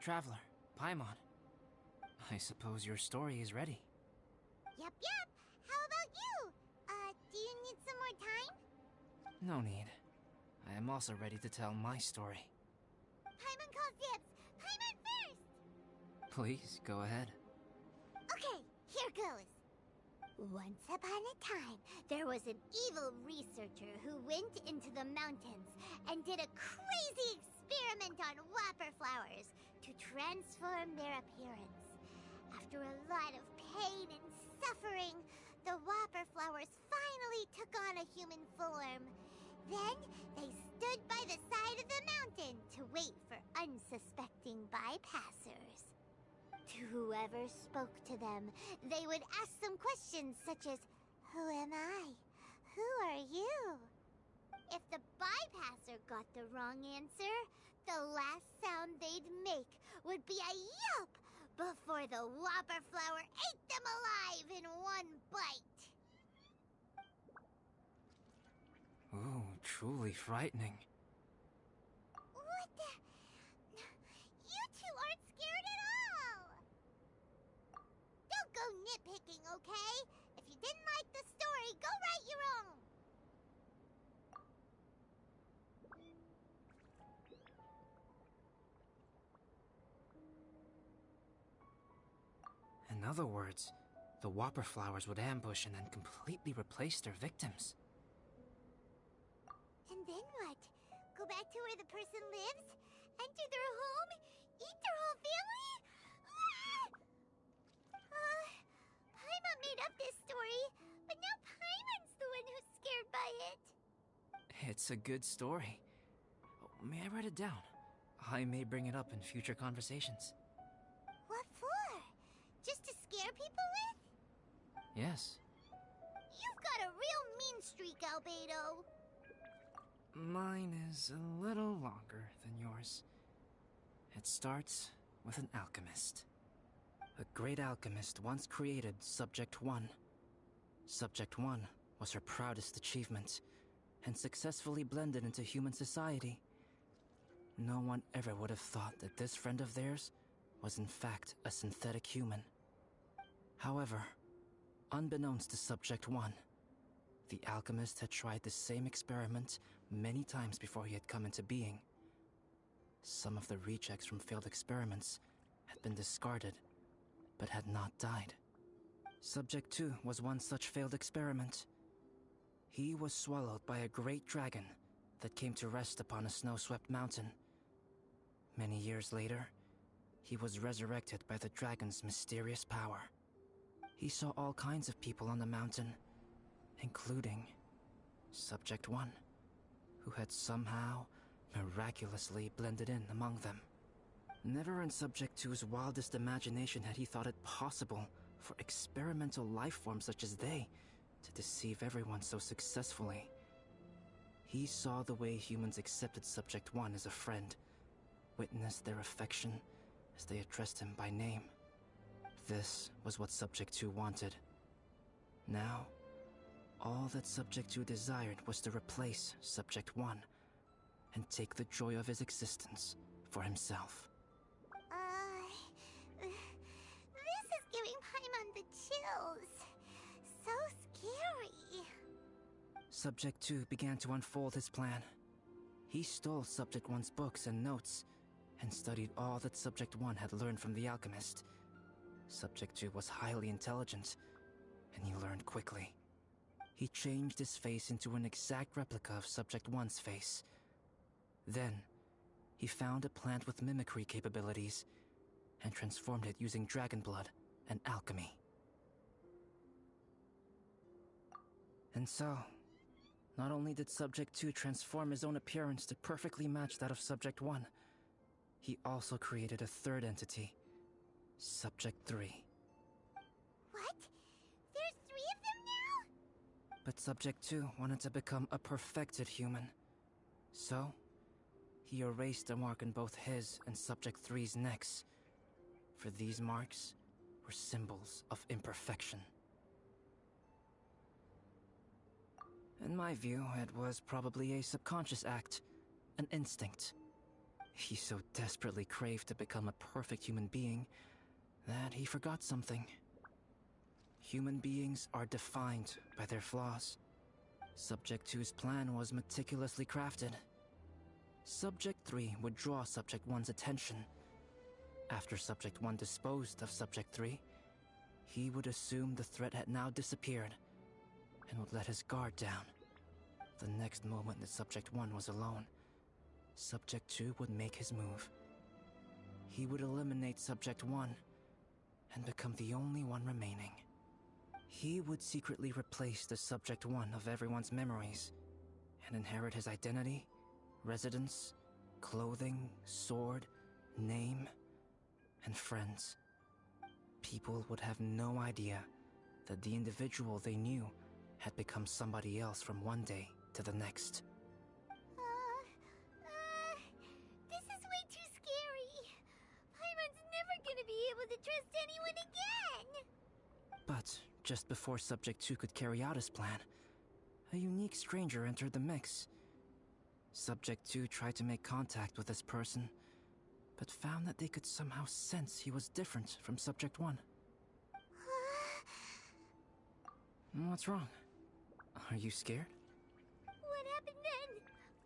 Traveler, Paimon. I suppose your story is ready. Yep. How about you? Do you need some more time? No need. I am also ready to tell my story. Paimon calls dibs. Paimon first! Please, go ahead. Okay, here goes. Once upon a time, there was an evil researcher who went into the mountains and did a crazy experiment on whopper flowers to transform their appearance. After a lot of pain and suffering, the whopper flowers finally took on a human form. Then they stood by the side of the mountain to wait for unsuspecting bypassers. To whoever spoke to them, they would ask some questions such as, "Who am I? Who are you?" If the bypasser got the wrong answer, the last sound they'd make would be a yelp before the whopper flower ate them alive in one bite. Ooh, truly frightening. What the? You two aren't scared at all! Don't go nitpicking, okay? If you didn't like the story, go write your own! In other words, the whopper flowers would ambush and then completely replace their victims. And then what? Go back to where the person lives? Enter their home? Eat their whole family? Paimon made up this story, but now Paimon's the one who's scared by it. It's a good story. May I write it down? I may bring it up in future conversations. What for? Just to scare people with? Yes. You've got a real mean streak, Albedo. Mine is a little longer than yours. It starts with an alchemist. A great alchemist once created Subject 1. Subject 1 was her proudest achievement, and successfully blended into human society. No one ever would have thought that this friend of theirs was in fact a synthetic human. However, unbeknownst to Subject 1, the alchemist had tried the same experiment many times before he had come into being. Some of the rejects from failed experiments had been discarded, but had not died. Subject 2 was one such failed experiment. He was swallowed by a great dragon that came to rest upon a snow-swept mountain. Many years later, he was resurrected by the dragon's mysterious power. He saw all kinds of people on the mountain, including Subject 1, who had somehow miraculously blended in among them. Never in Subject 2's wildest imagination had he thought it possible for experimental life forms such as they to deceive everyone so successfully. He saw the way humans accepted Subject 1 as a friend, witnessed their affection as they addressed him by name. This was what Subject 2 wanted. Now, all that Subject 2 desired was to replace Subject 1 and take the joy of his existence for himself. This is giving Paimon the chills. So scary. Subject 2 began to unfold his plan. He stole Subject 1's books and notes, and studied all that Subject 1 had learned from the alchemist. Subject 2 was highly intelligent, and he learned quickly. He changed his face into an exact replica of Subject 1's face. Then, he found a plant with mimicry capabilities, and transformed it using dragon blood and alchemy. And so, not only did Subject 2 transform his own appearance to perfectly match that of Subject 1, he also created a third entity, Subject 3. What? There's 3 of them now? But Subject 2 wanted to become a perfected human. So, he erased a mark in both his and Subject 3's necks, for these marks were symbols of imperfection. In my view, it was probably a subconscious act, an instinct. He so desperately craved to become a perfect human being that he forgot something. Human beings are defined by their flaws. Subject 2's plan was meticulously crafted. Subject 3 would draw Subject 1's attention. After Subject 1 disposed of Subject 3, he would assume the threat had now disappeared and would let his guard down. The next moment that Subject 1 was alone, Subject 2 would make his move. He would eliminate Subject 1 and become the only one remaining. He would secretly replace the Subject 1 of everyone's memories and inherit his identity, residence, clothing, sword, name, and friends. People would have no idea that the individual they knew had become somebody else from one day to the next. This is way too scary. Paimon's never gonna be able to trust anyone again. But just before Subject 2 could carry out his plan, a unique stranger entered the mix. Subject 2 tried to make contact with this person, but found that they could somehow sense he was different from Subject 1. What's wrong? Are you scared? What happened then?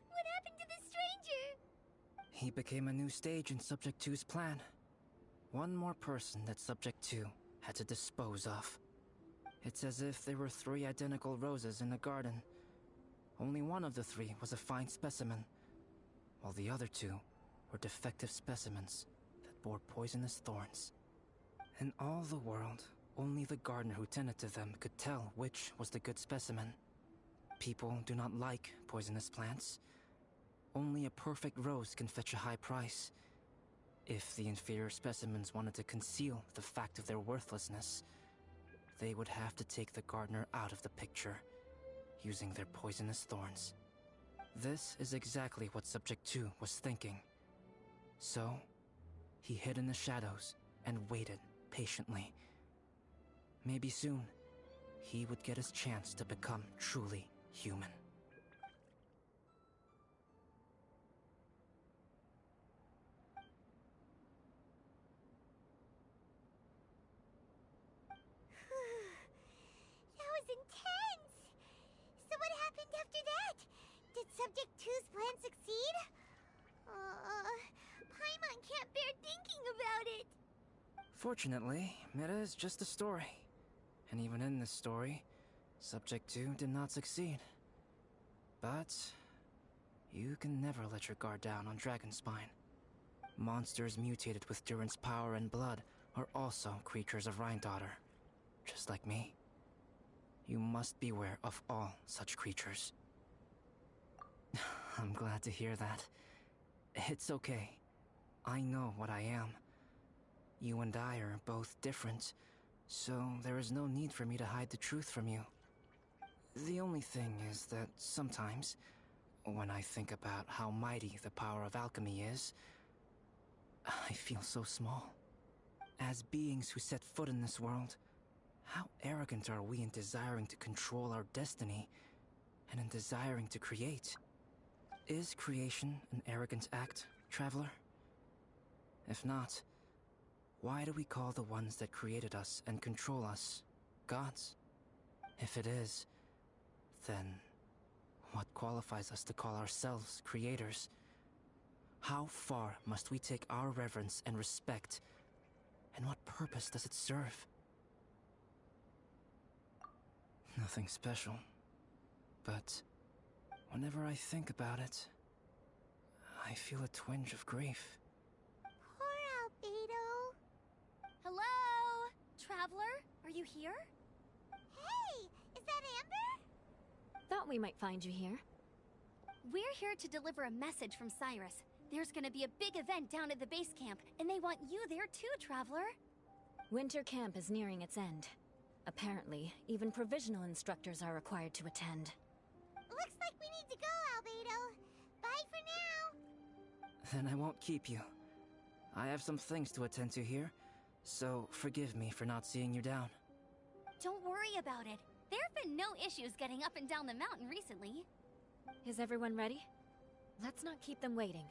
What happened to the stranger? He became a new stage in Subject 2's plan. One more person that Subject 2 had to dispose of. It's as if there were 3 identical roses in a garden. Only one of the 3 was a fine specimen, while the other 2 were defective specimens that bore poisonous thorns. In all the world, only the gardener who tended to them could tell which was the good specimen. People do not like poisonous plants. Only a perfect rose can fetch a high price. If the inferior specimens wanted to conceal the fact of their worthlessness, they would have to take the gardener out of the picture, using their poisonous thorns. This is exactly what Subject 2 was thinking. So, he hid in the shadows and waited patiently. Maybe soon, he would get his chance to become truly human. That was intense! So what happened after that? Did Subject 2's plan succeed? Paimon can't bear thinking about it! Fortunately, it is just a story. And even in this story, Subject 2 did not succeed. But you can never let your guard down on Dragonspine. Monsters mutated with Durin's power and blood are also creatures of Rhine-Daughter, just like me. You must beware of all such creatures. I'm glad to hear that. It's okay. I know what I am. You and I are both different, so there is no need for me to hide the truth from you. The only thing is that sometimes, when I think about how mighty the power of alchemy is, I feel so small. As beings who set foot in this world, how arrogant are we in desiring to control our destiny, and in desiring to create? Is creation an arrogant act, traveler? If not, why do we call the ones that created us and control us gods? If it is, then what qualifies us to call ourselves creators? How far must we take our reverence and respect, and what purpose does it serve? Nothing special, but whenever I think about it, I feel a twinge of grief. Poor Albedo. Hello? Traveler, are you here? Hey, is that Amber? Thought we might find you here. We're here to deliver a message from Cyrus. There's gonna be a big event down at the base camp, and they want you there too, Traveler. Winter camp is nearing its end. Apparently, even provisional instructors are required to attend. Looks like we need to go, Albedo. Bye for now. Then I won't keep you. I have some things to attend to here, so forgive me for not seeing you down. Don't worry about it. There have been no issues getting up and down the mountain recently. Is everyone ready? Let's not keep them waiting.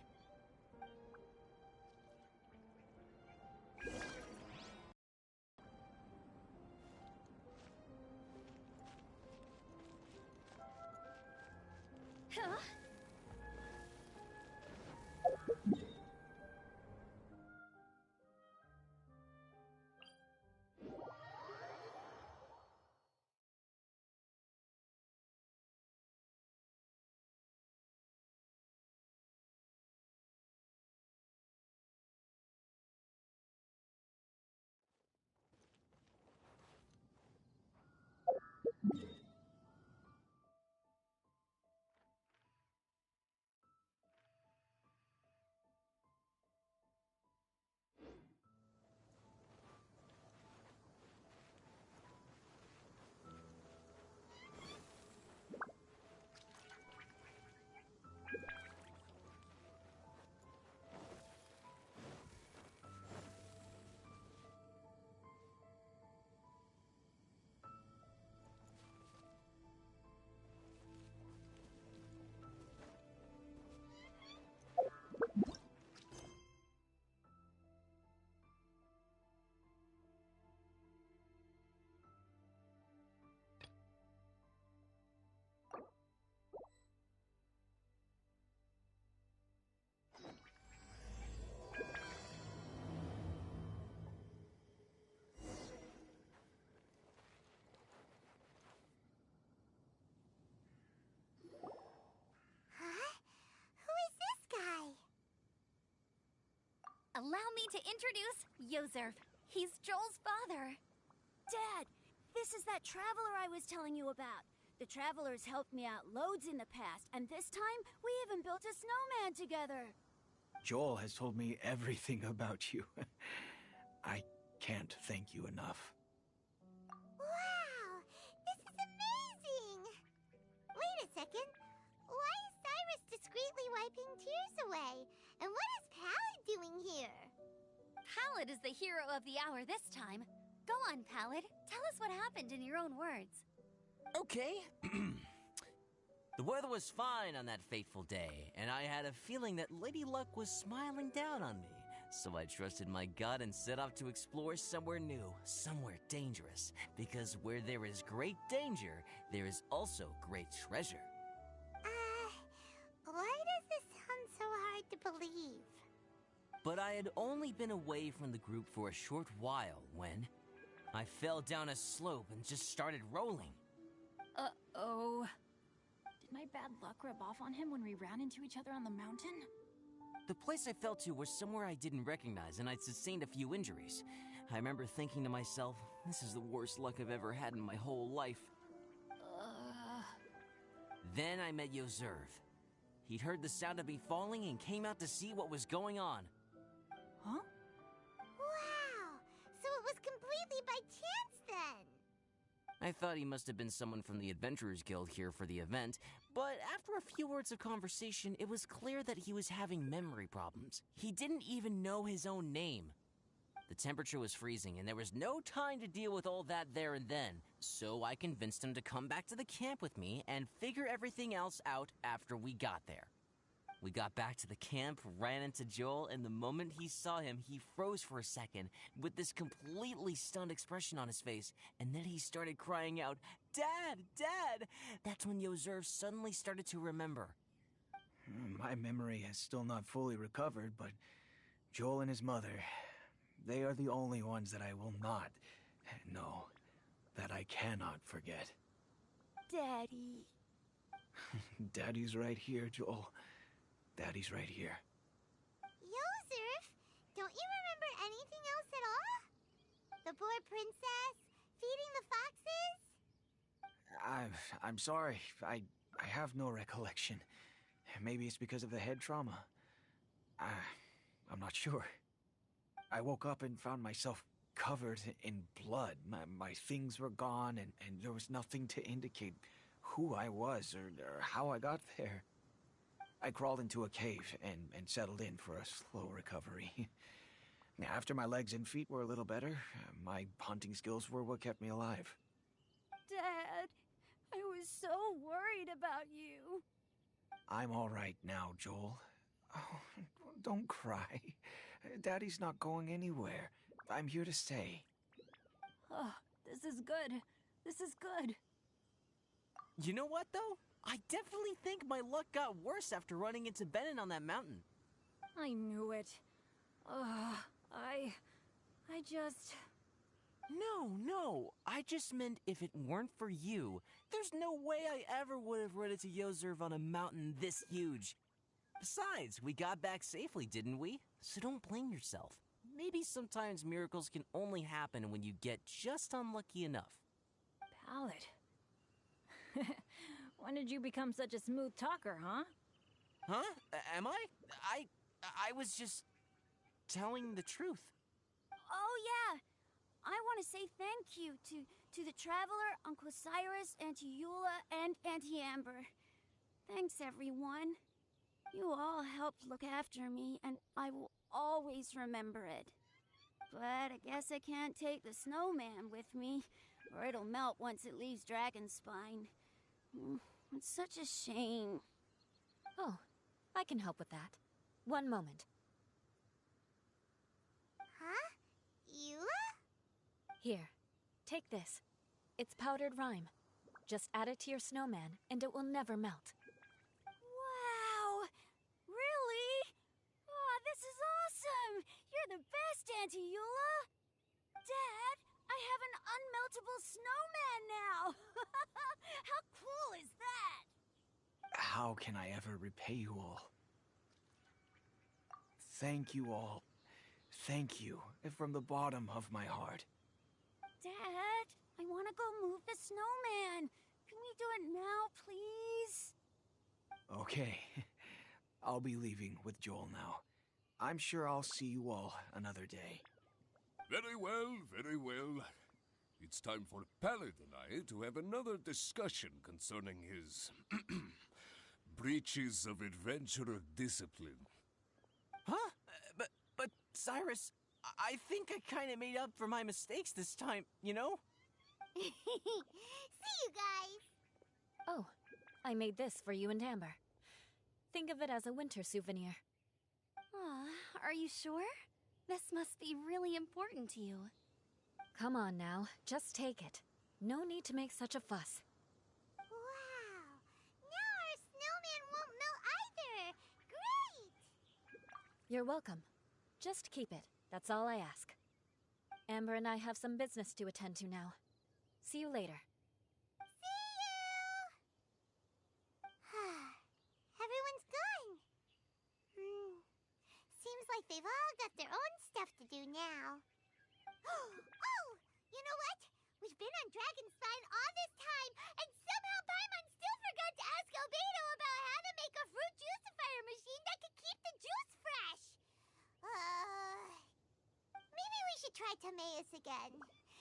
Allow me to introduce Yozerf. He's Joel's father. Dad, this is that traveler I was telling you about. The traveler's helped me out loads in the past, and this time, we even built a snowman together. Joel has told me everything about you. I can't thank you enough. Wow! This is amazing! Wait a second. Why is Cyrus discreetly wiping tears away? And what is Pallid doing here? Pallid is the hero of the hour this time. Go on, Pallid. Tell us what happened in your own words. Okay. The weather was fine on that fateful day, and I had a feeling that Lady Luck was smiling down on me. So I trusted my gut and set off to explore somewhere new, somewhere dangerous. Because where there is great danger, there is also great treasure. Why does this sound so hard to believe? But I had only been away from the group for a short while when I fell down a slope and just started rolling. Uh-oh. Did my bad luck rub off on him when we ran into each other on the mountain? The place I fell to was somewhere I didn't recognize, and I'd sustained a few injuries. I remember thinking to myself, this is the worst luck I've ever had in my whole life. Then I met Yozerf. He'd heard the sound of me falling and came out to see what was going on. Huh? Wow! So it was completely by chance then! I thought he must have been someone from the Adventurers Guild here for the event, but after a few words of conversation, it was clear that he was having memory problems. He didn't even know his own name. The temperature was freezing, and there was no time to deal with all that there and then, so I convinced him to come back to the camp with me and figure everything else out after we got there. We got back to the camp, ran into Joel, and the moment he saw him, he froze for a second with this completely stunned expression on his face, and then he started crying out, "Dad! Dad!" That's when Yozerf suddenly started to remember. My memory has still not fully recovered, but Joel and his mother, they are the only ones that I will not, no, that I cannot forget. Daddy. Daddy's right here, Joel. Daddy's right here. Yozerf, don't you remember anything else at all? The poor princess? Feeding the foxes? I'm sorry. I have no recollection. Maybe it's because of the head trauma. I'm not sure. I woke up and found myself covered in blood. My things were gone, and there was nothing to indicate who I was or how I got there. I crawled into a cave and settled in for a slow recovery. After my legs and feet were a little better, my hunting skills were what kept me alive. Dad, I was so worried about you. I'm all right now, Joel. Oh, don't cry. Daddy's not going anywhere. I'm here to stay. Oh, this is good. This is good. You know what, though? I definitely think my luck got worse after running into Benin on that mountain. I knew it. I just... No. I just meant if it weren't for you, there's no way I ever would have run into Yozerf on a mountain this huge. Besides, we got back safely, didn't we? So don't blame yourself. Maybe sometimes miracles can only happen when you get just unlucky enough. Pallid. When did you become such a smooth talker, huh? Huh? Am I? I was just telling the truth. Oh, yeah. I want to say thank you to the Traveler, Uncle Cyrus, Auntie Eula, and Auntie Amber. Thanks, everyone. You all helped look after me, and I will always remember it. But I guess I can't take the snowman with me, or it'll melt once it leaves Dragonspine. It's such a shame. Oh, I can help with that. One moment. Huh? Eula? Here, take this. It's powdered rime. Just add it to your snowman, and it will never melt. Wow! Really? Oh, this is awesome! You're the best, Auntie Eula! Dad, I have an unmeltable snowman now! How cool is that? How can I ever repay you all? Thank you all. thank you from the bottom of my heart. Dad, I want to go move the snowman. Can we do it now, please? Okay. I'll be leaving with Joel now. I'm sure I'll see you all another day. Very well, very well. It's time for Pallet and I to have another discussion concerning his breaches of adventurer discipline. Huh? But Cyrus, I think I kind of made up for my mistakes this time, you know? See you guys! Oh, I made this for you and Amber. Think of it as a winter souvenir. Aw, are you sure? This must be really important to you. Come on now, just take it. No need to make such a fuss. Wow! Now our snowman won't melt either! Great! You're welcome. Just keep it. That's all I ask. Amber and I have some business to attend to now. See you later. See you! Everyone's gone. Seems like they've all got their own stuff to do now. Oh! You know what? We've been on Dragonstein all this time, and somehow Paimon still forgot to ask Albedo about how to make a fruit juicifier machine that could keep the juice fresh. Maybe we should try Timaeus again.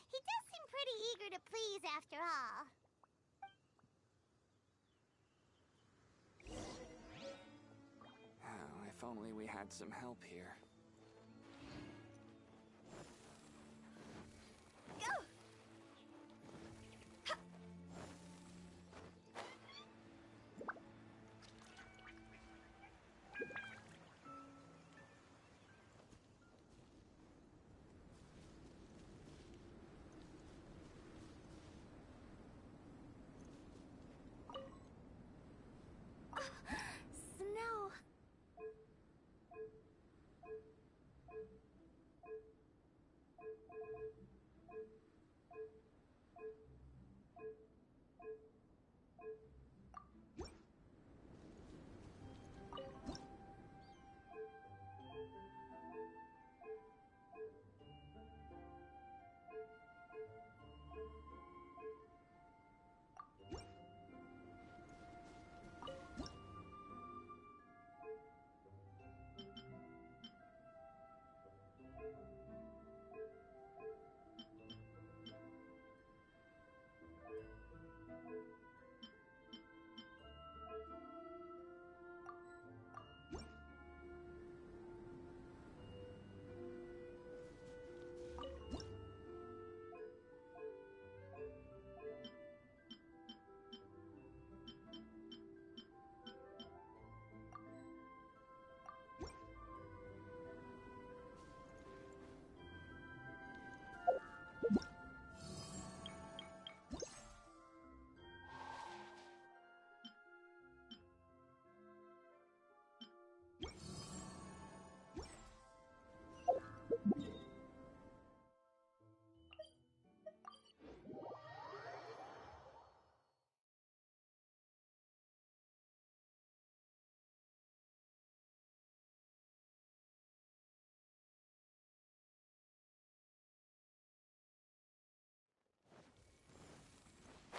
He does seem pretty eager to please after all. Oh, if only we had some help here. Go! Snow.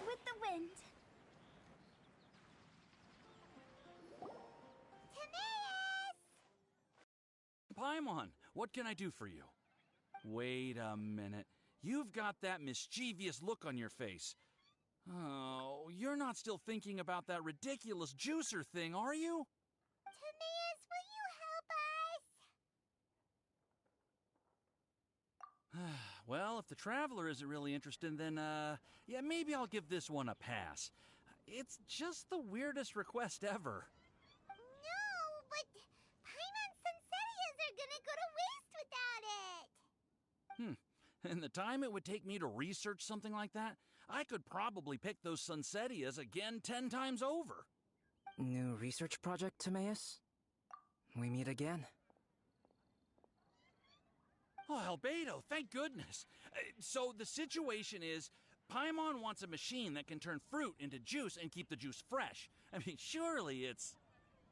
With the wind. Timaeus! Paimon, what can I do for you? Wait a minute. You've got that mischievous look on your face. Oh, you're not still thinking about that ridiculous juicer thing, are you? Timaeus, will you help us? Well, if the Traveler isn't really interested, then, yeah, maybe I'll give this one a pass. It's just the weirdest request ever. No, but Paimon's Sunsettias are gonna go to waste without it. And the time it would take me to research something like that, I could probably pick those Sunsettias again 10 times over. New research project, Timaeus? We meet again. Oh, Albedo, thank goodness. So the situation is, Paimon wants a machine that can turn fruit into juice and keep the juice fresh. I mean, surely it's...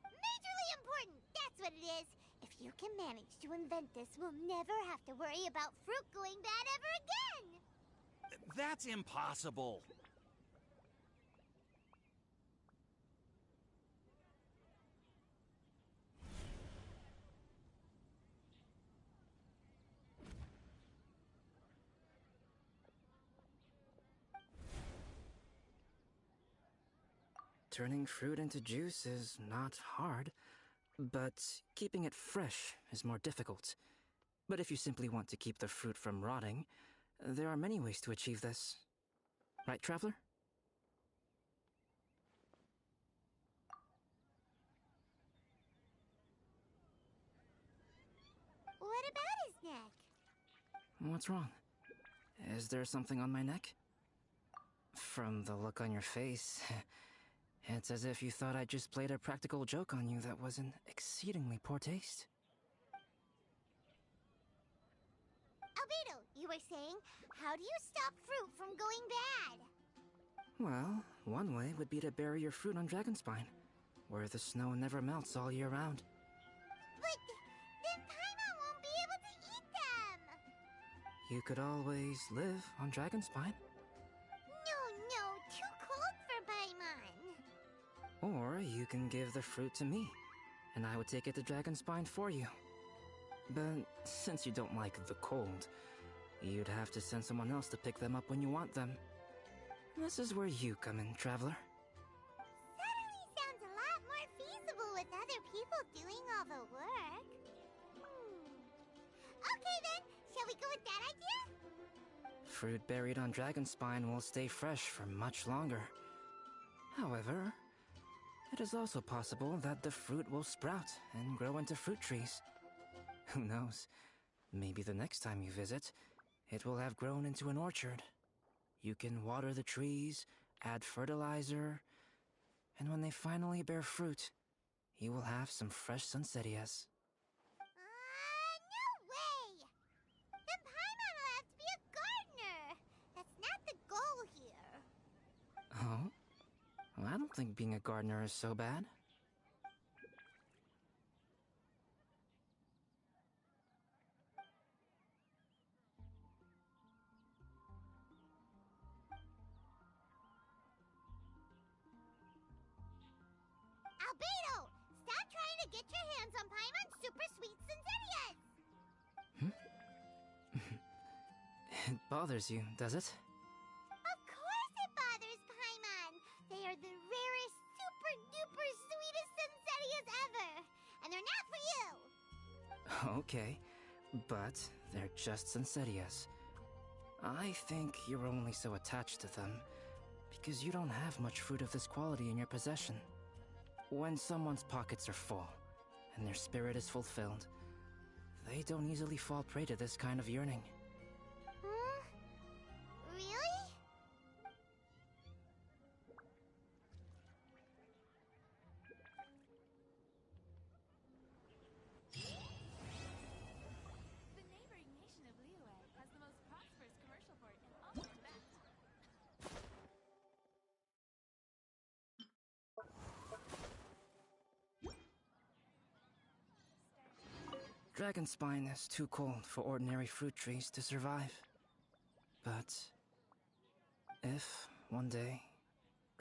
Majorly important, that's what it is. If you can manage to invent this, we'll never have to worry about fruit going bad ever again! That's impossible. Turning fruit into juice is not hard, but keeping it fresh is more difficult. But if you simply want to keep the fruit from rotting, there are many ways to achieve this. Right, Traveler? What about his neck? What's wrong? Is there something on my neck? From the look on your face, it's as if you thought I just played a practical joke on you that was in exceedingly poor taste. Albedo, you were saying, how do you stop fruit from going bad? Well, one way would be to bury your fruit on Dragonspine, where the snow never melts all year round. But then Paimon won't be able to eat them! You could always live on Dragonspine. No, too cold for Paimon. Or you can give the fruit to me, and I would take it to Dragonspine for you. But since you don't like the cold, you'd have to send someone else to pick them up when you want them. This is where you come in, Traveler. Suddenly sounds a lot more feasible with other people doing all the work. Okay then, shall we go with that idea? Fruit buried on Dragonspine will stay fresh for much longer. However, it is also possible that the fruit will sprout and grow into fruit trees. Who knows? Maybe the next time you visit, it will have grown into an orchard. You can water the trees, add fertilizer, and when they finally bear fruit, you will have some fresh sunsettias. No way! Then Paimon will have to be a gardener! That's not the goal here. Oh? Well, I don't think being a gardener is so bad. Albedo! Stop trying to get your hands on Paimon's super sweet Sunsettias! It bothers you, does it? Of course it bothers Paimon! They are the rarest, super duper sweetest Sunsettias ever! And they're not for you! Okay, but they're just Sunsettias. I think you're only so attached to them because you don't have much fruit of this quality in your possession. When someone's pockets are full and their spirit is fulfilled, they don't easily fall prey to this kind of yearning. Really? The neighboring nation of Liyue has the most prosperous commercial port in all of that. Dragonspine is too cold for ordinary fruit trees to survive. But if, one day,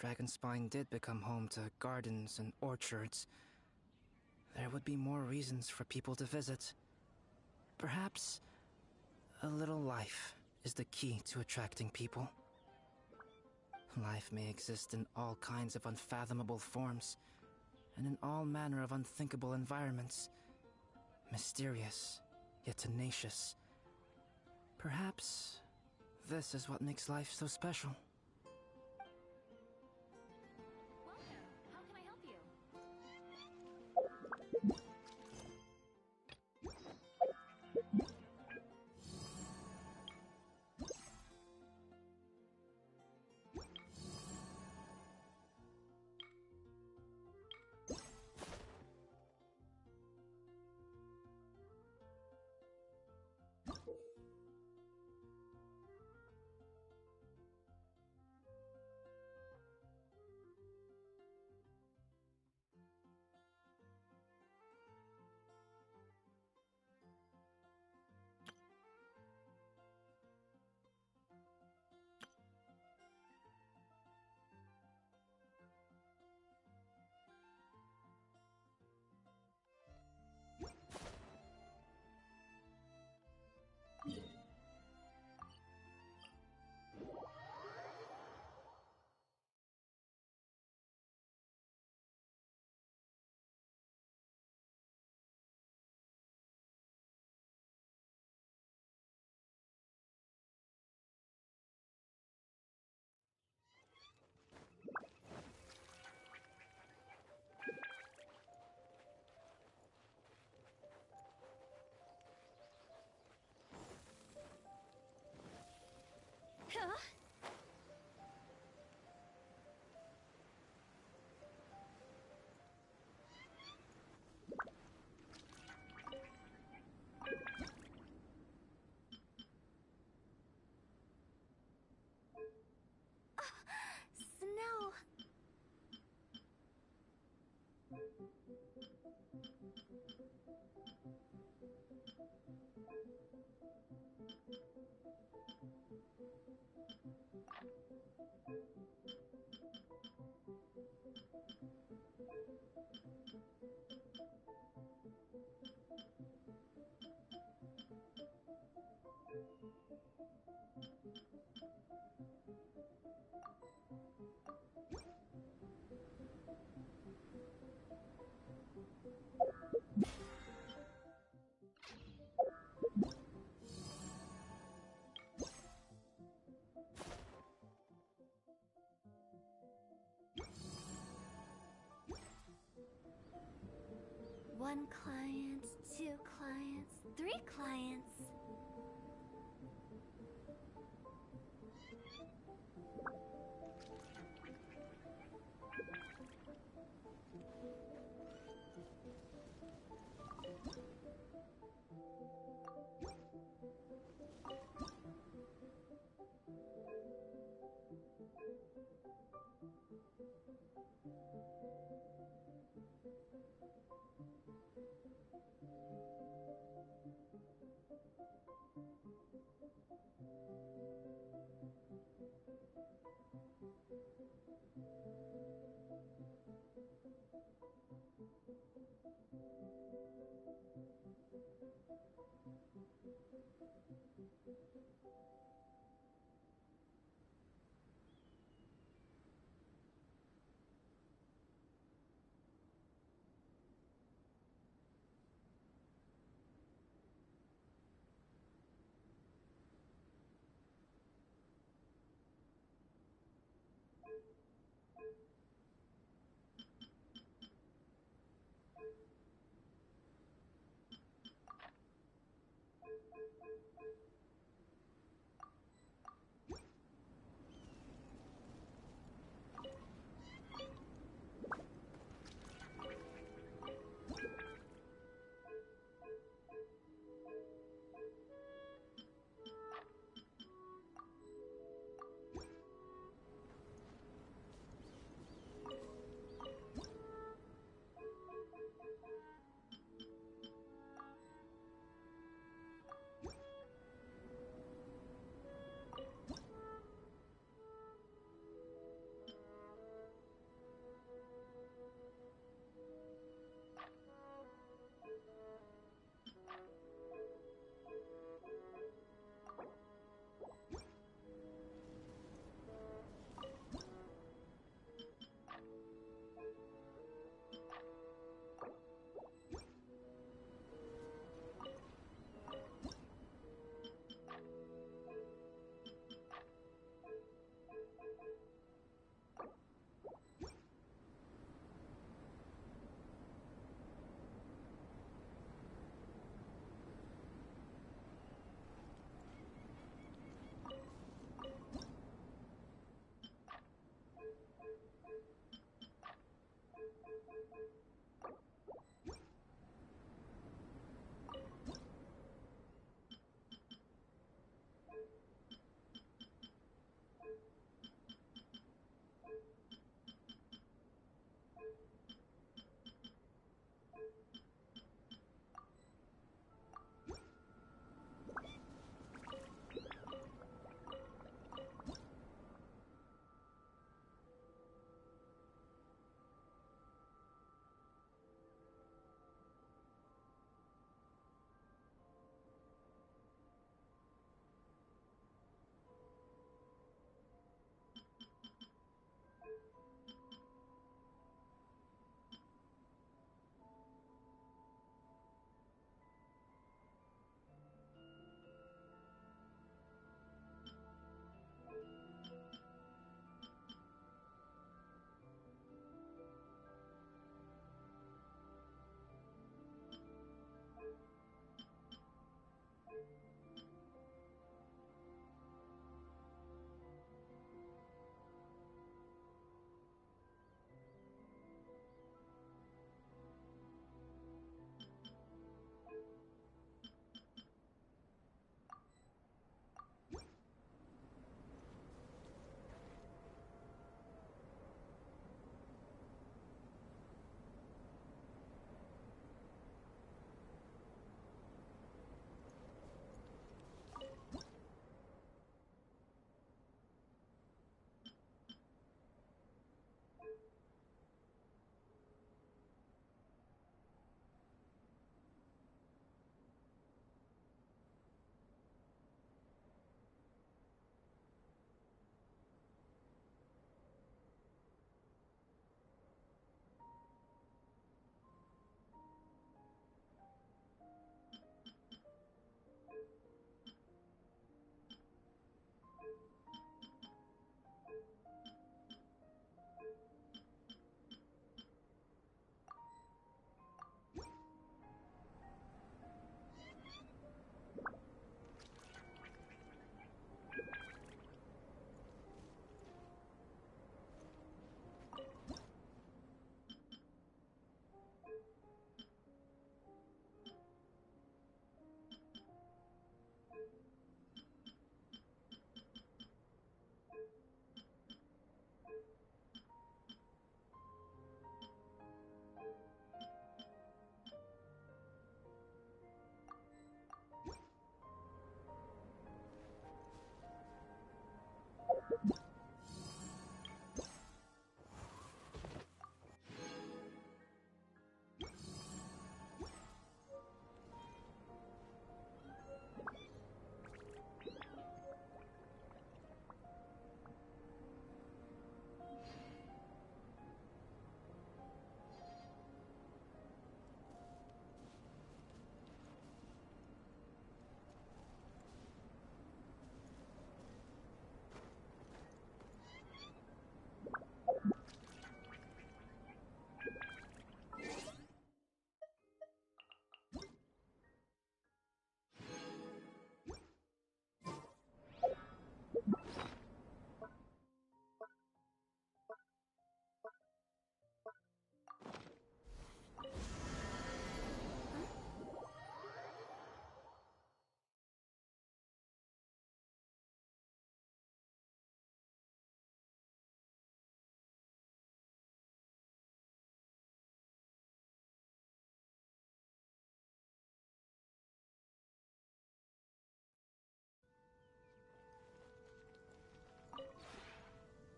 Dragonspine did become home to gardens and orchards, there would be more reasons for people to visit. Perhaps a little life is the key to attracting people. Life may exist in all kinds of unfathomable forms, and in all manner of unthinkable environments. Mysterious, yet tenacious. Perhaps this is what makes life so special. Welcome. How can I help you? Snow. One client, two clients, three clients.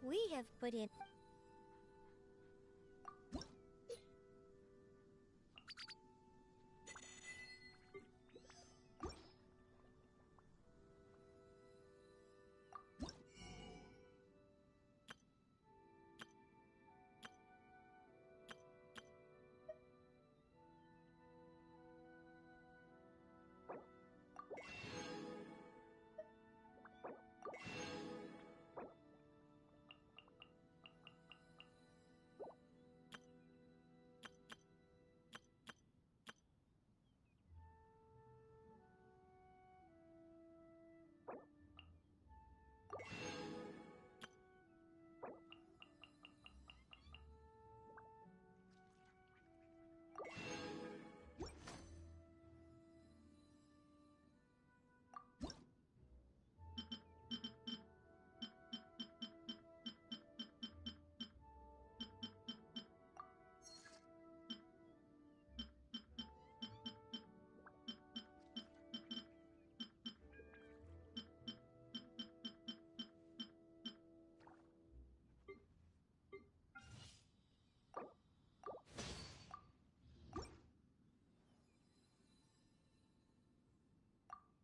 We have put in...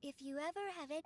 If you ever have it...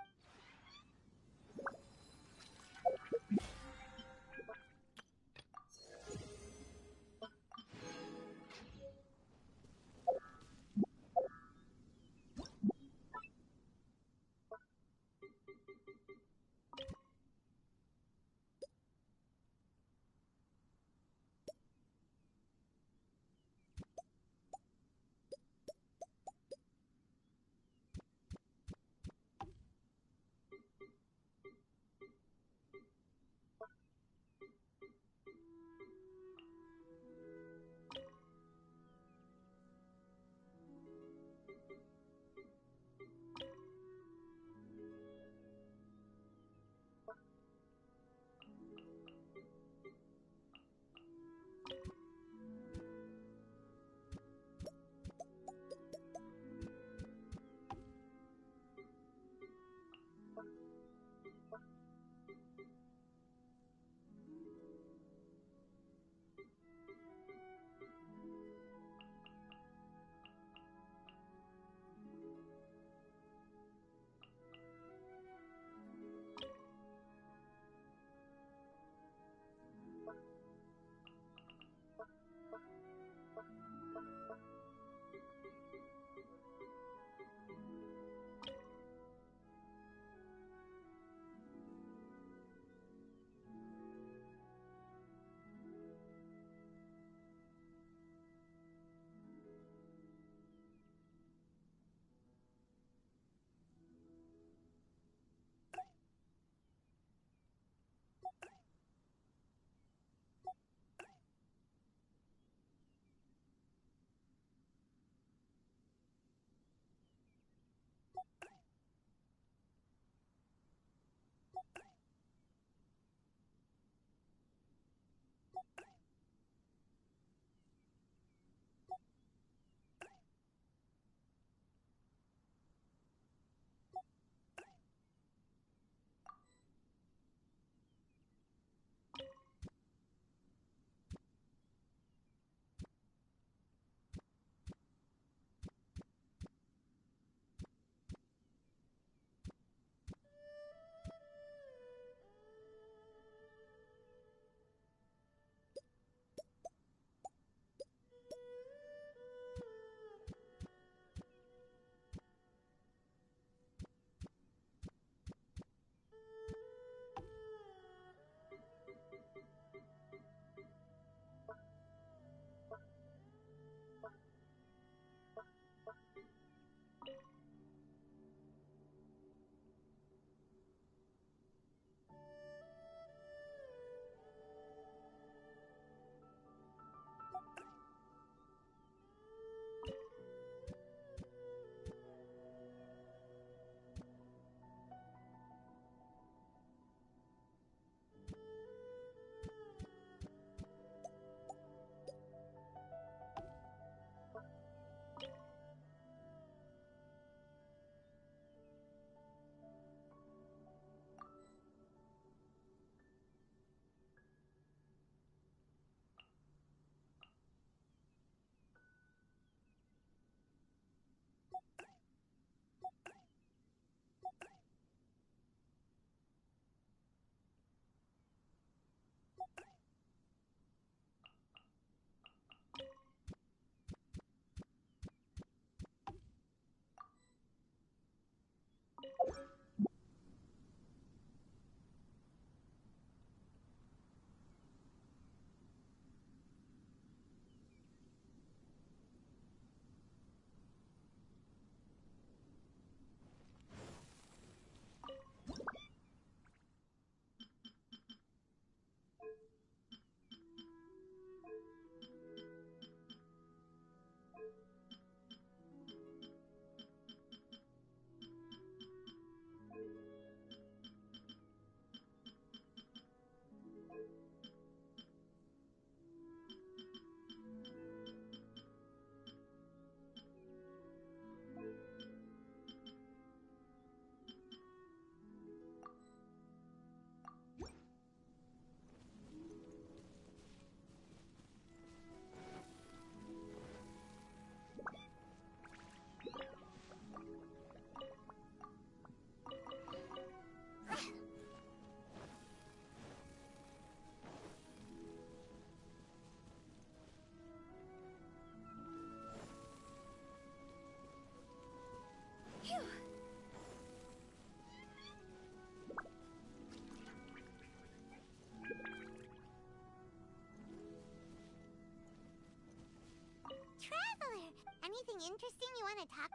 Traveler, anything interesting you want to talk?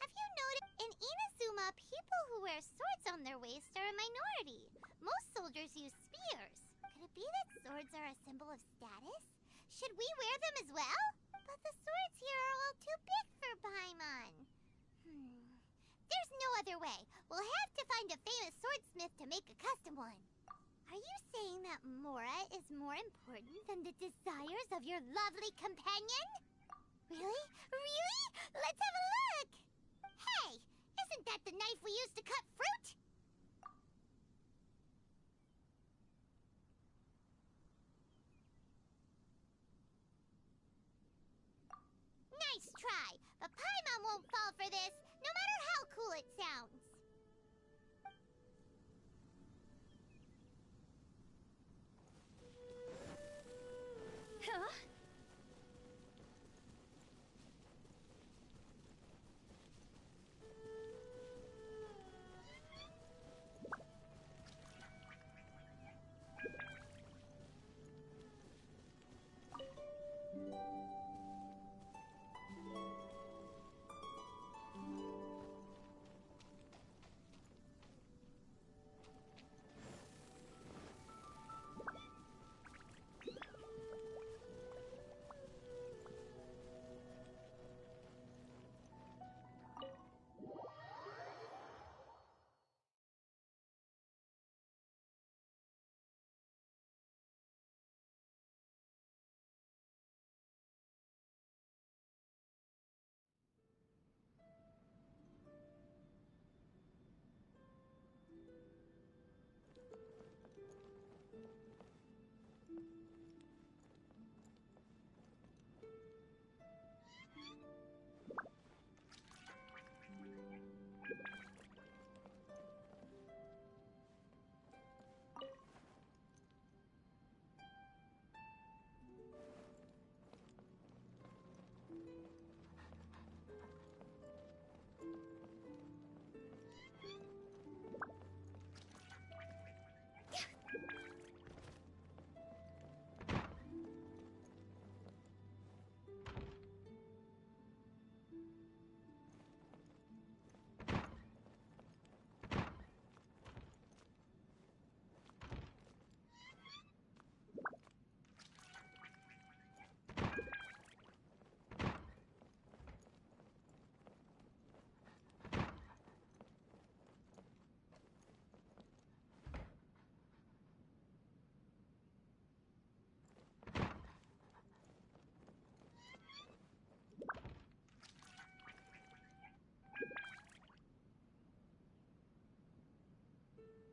Have you noticed in Inazuma, people who wear swords on their waist are a minority? Most soldiers use spears. Could it be that swords are a symbol of status? Should we wear them as well? But the swords here are all too big for Paimon. There's no other way. We'll have to find a famous swordsmith to make a custom one. Are you saying that Mora is more important than the desires of your lovely companion? Really? Really? Let's have a